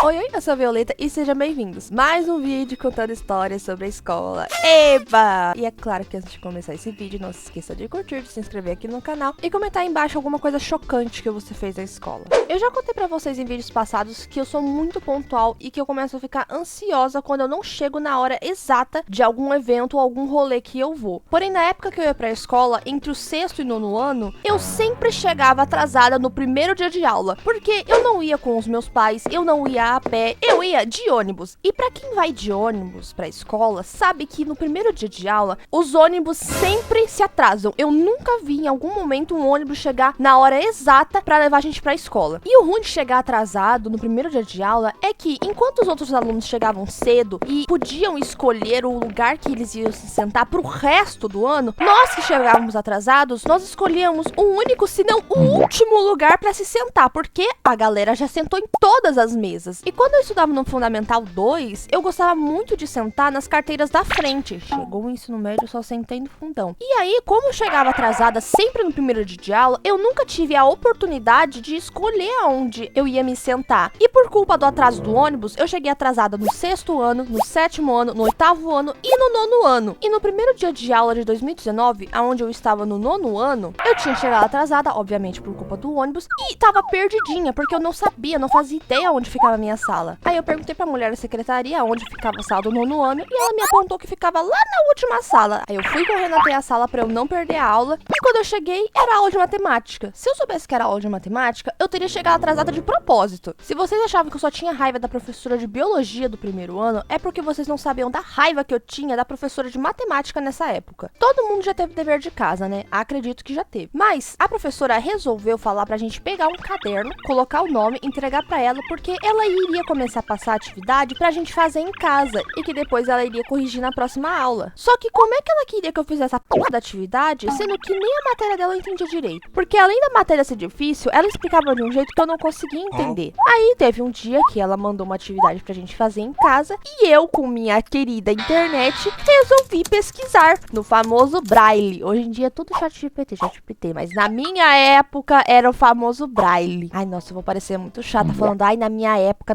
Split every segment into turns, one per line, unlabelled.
Oi, eu sou a Violeta e sejam bem-vindos. Mais um vídeo contando histórias sobre a escola. Eba! E é claro que antes de começar esse vídeo, não se esqueça de curtir, de se inscrever aqui no canal e comentar aí embaixo alguma coisa chocante que você fez na escola. Eu já contei pra vocês em vídeos passados que eu sou muito pontual e que eu começo a ficar ansiosa quando eu não chego na hora exata de algum evento ou algum rolê que eu vou. Porém, na época que eu ia pra escola, entre o sexto e nono ano, eu sempre chegava atrasada no primeiro dia de aula, porque eu não ia com os meus pais, eu não ia a pé, eu ia de ônibus. E pra quem vai de ônibus pra escola, sabe que no primeiro dia de aula, os ônibus sempre se atrasam. Eu nunca vi em algum momento um ônibus chegar na hora exata pra levar a gente pra escola. E o ruim de chegar atrasado no primeiro dia de aula é que, enquanto os outros alunos chegavam cedo e podiam escolher o lugar que eles iam se sentar pro resto do ano, nós que chegávamos atrasados, nós escolhíamos o único, se não o último lugar pra se sentar, porque a galera já sentou em todas as mesas. E quando eu estudava no Fundamental 2, eu gostava muito de sentar nas carteiras da frente. Chegou o ensino médio, eu só sentei no fundão. E aí, como eu chegava atrasada sempre no primeiro dia de aula, eu nunca tive a oportunidade de escolher aonde eu ia me sentar. E por culpa do atraso do ônibus, eu cheguei atrasada no sexto ano, no sétimo ano, no oitavo ano e no nono ano. E no primeiro dia de aula de 2019, aonde eu estava no nono ano, eu tinha chegado atrasada, obviamente por culpa do ônibus, e tava perdidinha, porque eu não sabia, não fazia ideia onde ficava a minha sala. Aí eu perguntei pra mulher da secretaria onde ficava a sala do nono ano, e ela me apontou que ficava lá na última sala. Aí eu fui correndo até a sala pra eu não perder a aula, e quando eu cheguei, era aula de matemática. Se eu soubesse que era aula de matemática, eu teria chegado atrasada de propósito. Se vocês achavam que eu só tinha raiva da professora de biologia do primeiro ano, é porque vocês não sabiam da raiva que eu tinha da professora de matemática nessa época. Todo mundo já teve dever de casa, né? Acredito que já teve. Mas a professora resolveu falar pra gente pegar um caderno, colocar o nome, entregar pra ela, porque ela iria começar a passar a atividade pra gente fazer em casa e que depois ela iria corrigir na próxima aula. Só que como é que ela queria que eu fizesse a porra da atividade, sendo que nem a matéria dela eu entendia direito? Porque além da matéria ser difícil, ela explicava de um jeito que eu não conseguia entender. Aí teve um dia que ela mandou uma atividade pra gente fazer em casa e eu, com minha querida internet, resolvi pesquisar no famoso Braille. Hoje em dia é tudo ChatGPT, mas na minha época era o famoso Braille. Ai, nossa, eu vou parecer muito chata falando, ai, na minha época,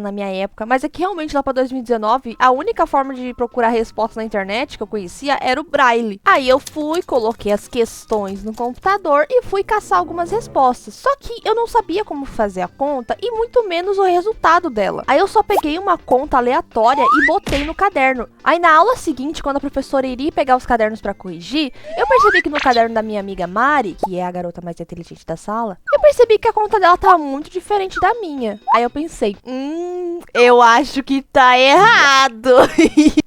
mas é que realmente lá pra 2019, a única forma de procurar resposta na internet que eu conhecia era o Braille. Aí eu fui, coloquei as questões no computador e fui caçar algumas respostas. Só que eu não sabia como fazer a conta e muito menos o resultado dela. Aí eu só peguei uma conta aleatória e botei no caderno. Aí na aula seguinte, quando a professora iria pegar os cadernos pra corrigir, eu percebi que no caderno da minha amiga Mari, que é a garota mais inteligente da sala, eu percebi que a conta dela tava muito diferente da minha. Aí eu pensei, eu acho que tá errado.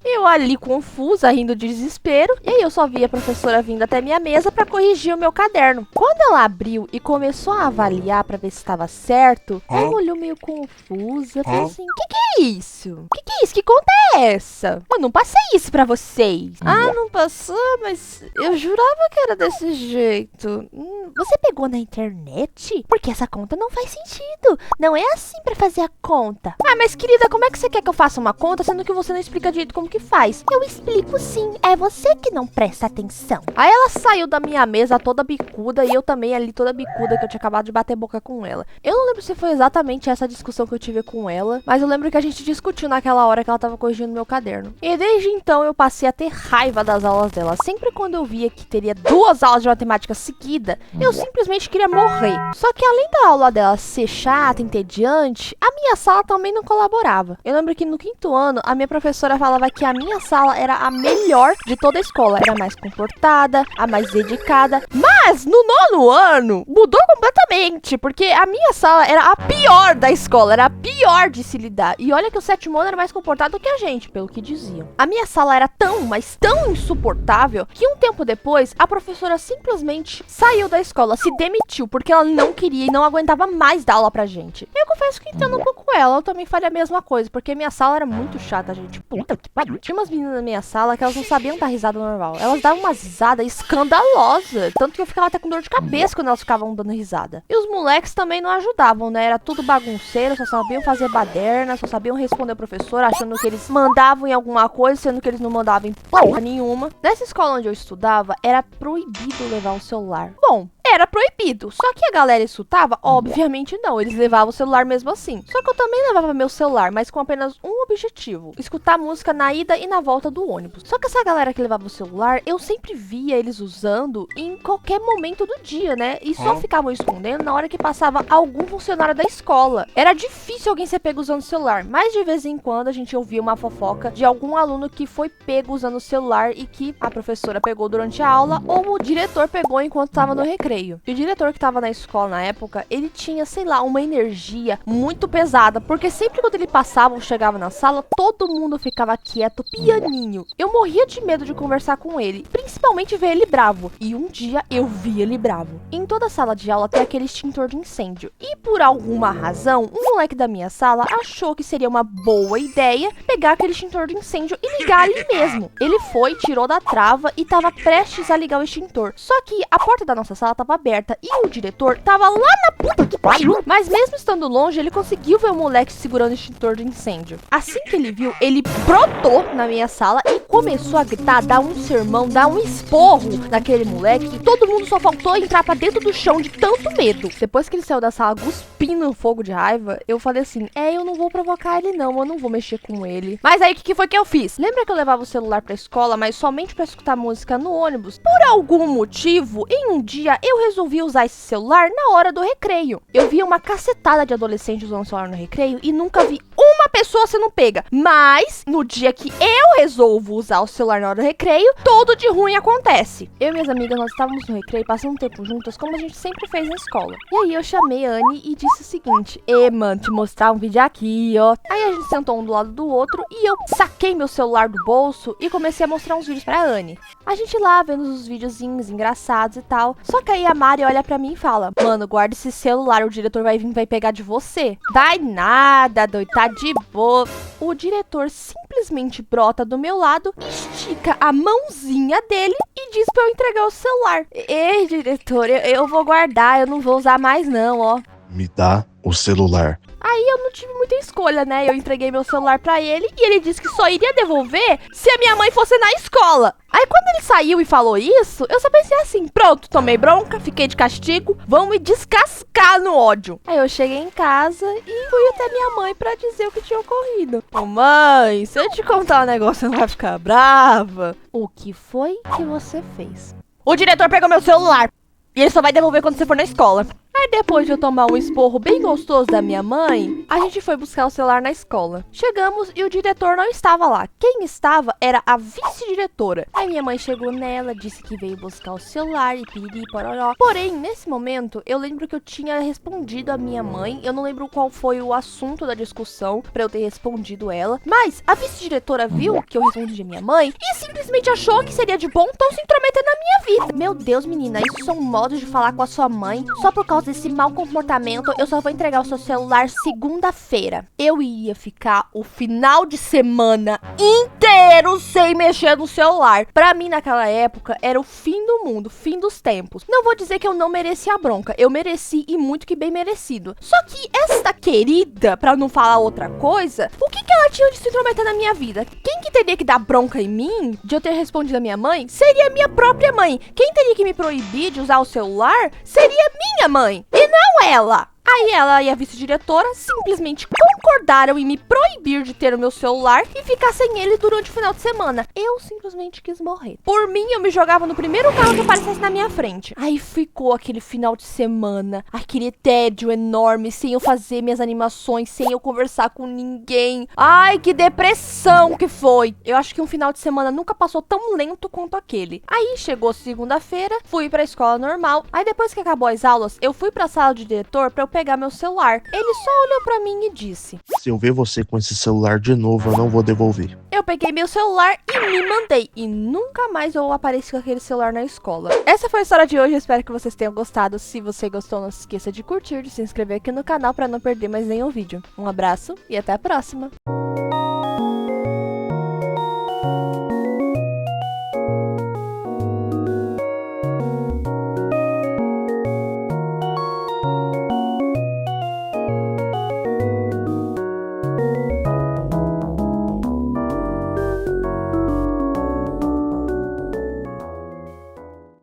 Eu ali confusa, rindo de desespero, e aí eu só vi a professora vindo até minha mesa pra corrigir o meu caderno. Quando ela abriu e começou a avaliar pra ver se estava certo, ela olhou meio confusa, falou assim, que é isso? Que é isso? Que conta é essa? Eu não passei isso pra vocês. Ah, não passou? Mas eu jurava que era desse jeito. Você pegou na internet? Porque essa conta não faz sentido. Não é assim pra fazer a conta. Ah, mas querida, como é que você quer que eu faça uma conta, sendo que você não explica direito como que faz? Eu explico sim. É você que não presta atenção. Aí ela saiu da minha mesa toda bicuda e eu também ali toda bicuda, que eu tinha acabado de bater boca com ela. Eu não lembro se foi exatamente essa discussão que eu tive com ela, mas eu lembro que a gente discutiu naquela hora que ela tava corrigindo meu caderno. E desde então eu passei a ter raiva das aulas dela. Sempre quando eu via que teria 2 aulas de matemática seguida, eu simplesmente queria morrer. Só que além da aula dela ser chata, entediante, a minha sala também não colaborava. Eu lembro que no 5º ano, a minha professora falava que a minha sala era a melhor de toda a escola. Era a mais comportada, a mais dedicada. Mas no 9º ano, mudou completamente, porque a minha sala era a pior da escola, era a pior de se lidar. E olha que o 7º ano era mais comportado do que a gente, pelo que diziam. A minha sala era tão, mas tão insuportável, que um tempo depois, a professora simplesmente saiu da escola, se demitiu, porque ela não queria e não aguentava mais dar aula pra gente. Eu confesso que entendo um pouco ela, eu também faria a mesma coisa, porque minha sala era muito chata, gente. Puta que pariu. Tinha umas meninas na minha sala que elas não sabiam dar risada normal. Elas davam umas risadas escandalosas, tanto que eu ficava até com dor de cabeça quando elas ficavam dando risada. E os moleques também não ajudavam, né? Era tudo bagunceiro, só sabiam fazer baderna, só sabiam responder o professor, achando que eles mandavam em alguma coisa, sendo que eles não mandavam em porra nenhuma. Nessa escola onde eu estudava, era proibido levar o celular. Bom, era proibido. Só que a galera escutava? Obviamente não, eles levavam o celular mesmo assim. Só que eu também levava meu celular, mas com apenas um objetivo: escutar música na ida e na volta do ônibus. Só que essa galera que levava o celular, eu sempre via eles usando em qualquer momento do dia, né? E só ficavam escondendo na hora que passava algum funcionário da escola. Era difícil alguém ser pego usando o celular, mas de vez em quando a gente ouvia uma fofoca de algum aluno que foi pego usando o celular e que a professora pegou durante a aula ou o diretor pegou enquanto estava no recreio. E o diretor que estava na escola na época, ele tinha, sei lá, uma energia muito pesada, porque sempre quando ele passava ou chegava na sala, todo mundo ficava quieto, pianinho. Eu morria de medo de conversar com ele, principalmente ver ele bravo. E um dia eu vi ele bravo. Em toda sala de aula tem aquele extintor de incêndio. E por alguma razão, um moleque da minha sala achou que seria uma boa ideia pegar aquele extintor de incêndio e ligar ali mesmo. Ele foi, tirou da trava e tava prestes a ligar o extintor. Só que a porta da nossa sala tava aberta e o diretor tava lá na puta que pariu. Mas mesmo estando longe, ele conseguiu ver o moleque segurando o extintor de incêndio. Assim que ele viu, ele brotou na minha sala e começou a gritar, dar um sermão, dar um esporro naquele moleque. E todo mundo só faltou entrar pra dentro do chão de tanto medo. Depois que ele saiu da sala cuspindo fogo de raiva, eu falei assim: eu não vou provocar ele não, eu não vou mexer com ele. Mas aí o que foi que eu fiz? Lembra que eu levava o celular pra escola, mas somente pra escutar música no ônibus? Por algum motivo, em um dia eu resolvi usar esse celular na hora do recreio. Eu via uma cacetada de adolescentes usando o celular no recreio e nunca vi uma pessoa sendo pega. Mas no dia que eu resolvo usar o celular na hora do recreio, tudo de ruim acontece. Eu e minhas amigas, nós estávamos no recreio passando um tempo juntas, como a gente sempre fez na escola. E aí eu chamei a Anne e disse o seguinte: mano, te mostrar um vídeo aqui, ó. Aí a gente sentou um do lado do outro e eu saquei meu celular do bolso e comecei a mostrar uns vídeos pra Anne. A gente lá vendo os videozinhos engraçados e tal. Só que aí a Mari olha pra mim e fala: mano, guarda esse celular, o diretor vai vir e vai pegar de você. Vai nada, doido, tá de boa. O diretor simplesmente brota do meu lado, estica a mãozinha dele e diz pra eu entregar o celular. Ei, diretor, eu vou guardar, eu não vou usar mais não, ó.
Me dá o celular.
Aí eu não tive muita escolha, né? Eu entreguei meu celular pra ele e ele disse que só iria devolver se a minha mãe fosse na escola. Aí quando ele saiu e falou isso, eu só pensei assim: pronto, tomei bronca, fiquei de castigo, vão me descascar no ódio. Aí eu cheguei em casa e fui até minha mãe pra dizer o que tinha ocorrido. Ô mãe, se eu te contar um negócio, você não vai ficar brava? O que foi que você fez? O diretor pegou meu celular e ele só vai devolver quando você for na escola. Aí depois de eu tomar um esporro bem gostoso da minha mãe, a gente foi buscar o celular na escola. Chegamos e o diretor não estava lá. Quem estava era a vice-diretora. Aí minha mãe chegou nela, disse que veio buscar o celular e piriri, pororó. Porém, nesse momento, eu lembro que eu tinha respondido a minha mãe. Eu não lembro qual foi o assunto da discussão pra eu ter respondido ela. Mas a vice-diretora viu que eu respondi a minha mãe e simplesmente achou que seria de bom tom se intrometer na minha vida. Meu Deus, menina, isso são modos de falar com a sua mãe só por causa desse mau comportamento. Eu só vou entregar o seu celular segunda-feira. Eu iria ficar o final de semana inteiro sem mexer no celular. Pra mim, naquela época, era o fim do mundo, fim dos tempos. Não vou dizer que eu não mereci a bronca. Eu mereci e muito que bem merecido. Só que esta querida, pra não falar outra coisa, o que ela tinha de se intrometer na minha vida? Quem que teria que dar bronca em mim de eu ter respondido a minha mãe? Seria a minha própria mãe. Quem teria que me proibir de usar o celular seria minha mãe. E não ela. Aí ela e a vice-diretora simplesmente concordaram em me proibir de ter o meu celular e ficar sem ele durante o final de semana. Eu simplesmente quis morrer. Por mim, eu me jogava no primeiro carro que aparecesse na minha frente. Aí ficou aquele final de semana, aquele tédio enorme, sem eu fazer minhas animações, sem eu conversar com ninguém. Ai, que depressão que foi. Eu acho que um final de semana nunca passou tão lento quanto aquele. Aí chegou segunda-feira, fui pra escola normal. Aí depois que acabou as aulas, eu fui pra sala de diretor pra eu pegar meu celular. Ele só olhou pra mim e disse:
se eu ver você com esse celular de novo, eu não vou devolver.
Eu peguei meu celular e me mandei. E nunca mais eu apareci com aquele celular na escola. Essa foi a história de hoje. Eu espero que vocês tenham gostado. Se você gostou, não se esqueça de curtir, de se inscrever aqui no canal pra não perder mais nenhum vídeo. Um abraço e até a próxima.